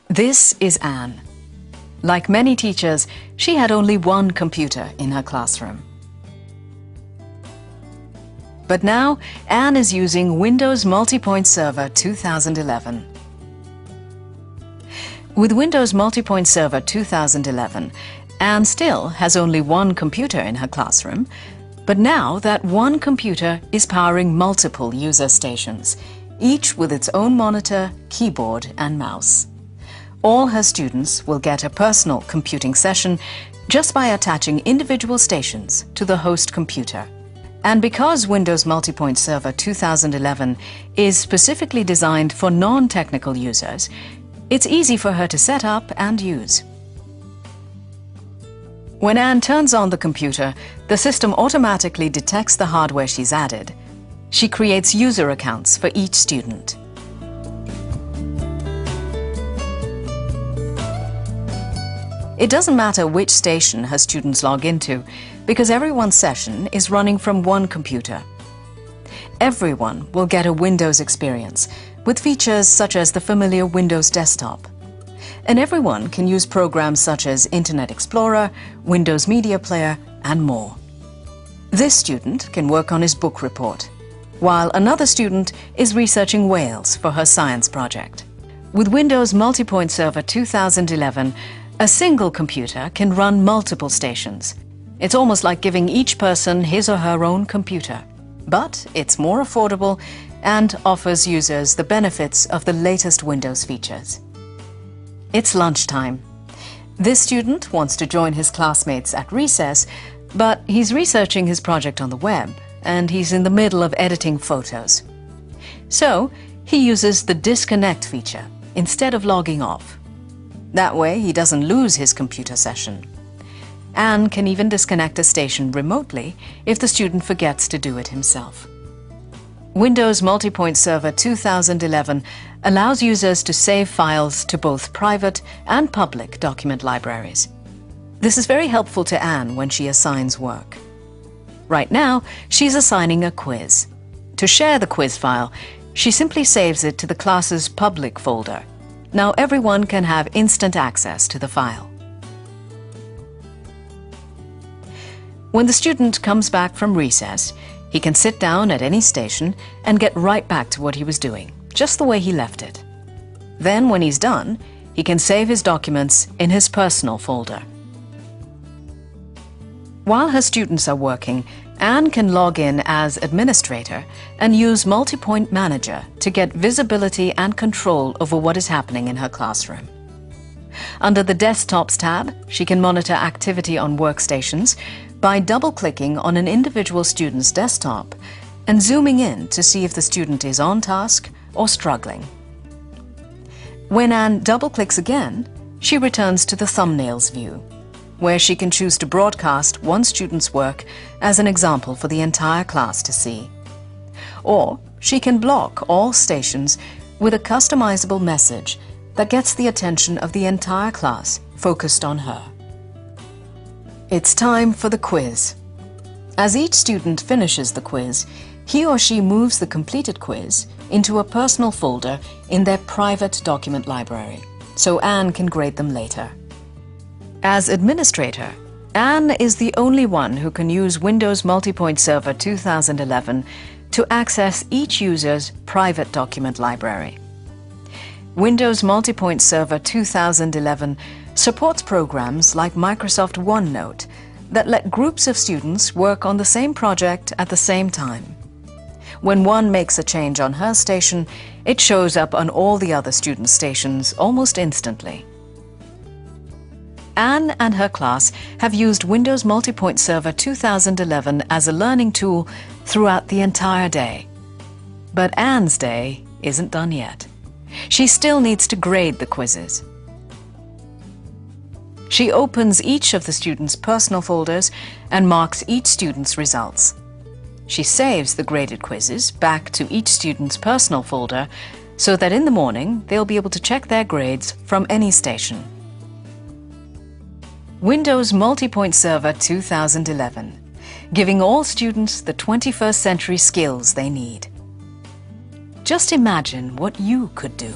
This is Anne. Like many teachers, she had only one computer in her classroom. But now, Anne is using Windows MultiPoint Server 2011. With Windows MultiPoint Server 2011, Anne still has only one computer in her classroom, but now that one computer is powering multiple user stations, each with its own monitor, keyboard and mouse. All her students will get a personal computing session just by attaching individual stations to the host computer. And because Windows MultiPoint Server 2011 is specifically designed for non-technical users, it's easy for her to set up and use. When Anne turns on the computer, the system automatically detects the hardware she's added. She creates user accounts for each student. It doesn't matter which station her students log into, because everyone's session is running from one computer. Everyone will get a Windows experience, with features such as the familiar Windows desktop. And everyone can use programs such as Internet Explorer, Windows Media Player, and more. This student can work on his book report, while another student is researching whales for her science project. With Windows MultiPoint Server 2011, a single computer can run multiple stations. It's almost like giving each person his or her own computer. But it's more affordable and offers users the benefits of the latest Windows features. It's lunchtime. This student wants to join his classmates at recess, but he's researching his project on the web, and he's in the middle of editing photos. So he uses the disconnect feature instead of logging off. That way he doesn't lose his computer session. Anne can even disconnect a station remotely if the student forgets to do it himself. Windows MultiPoint Server 2011 allows users to save files to both private and public document libraries. This is very helpful to Anne when she assigns work. Right now, she's assigning a quiz. To share the quiz file, she simply saves it to the class's public folder. Now everyone can have instant access to the file. When the student comes back from recess, he can sit down at any station and get right back to what he was doing, just the way he left it. Then, when he's done, he can save his documents in his personal folder. While her students are working, Anne can log in as administrator and use MultiPoint Manager to get visibility and control over what is happening in her classroom. Under the Desktops tab, she can monitor activity on workstations by double-clicking on an individual student's desktop and zooming in to see if the student is on task or struggling. When Anne double-clicks again, she returns to the Thumbnails view, where she can choose to broadcast one student's work as an example for the entire class to see. Or she can block all stations with a customizable message that gets the attention of the entire class focused on her. It's time for the quiz. As each student finishes the quiz, he or she moves the completed quiz into a personal folder in their private document library, so Anne can grade them later. As administrator, Anne is the only one who can use Windows MultiPoint Server 2011 to access each user's private document library. Windows MultiPoint Server 2011 supports programs like Microsoft OneNote that let groups of students work on the same project at the same time. When one makes a change on her station, it shows up on all the other students' stations almost instantly. Anne and her class have used Windows MultiPoint Server 2011 as a learning tool throughout the entire day. But Anne's day isn't done yet. She still needs to grade the quizzes. She opens each of the students' personal folders and marks each student's results. She saves the graded quizzes back to each student's personal folder so that in the morning they'll be able to check their grades from any station. Windows MultiPoint Server 2011, giving all students the 21st century skills they need. Just imagine what you could do.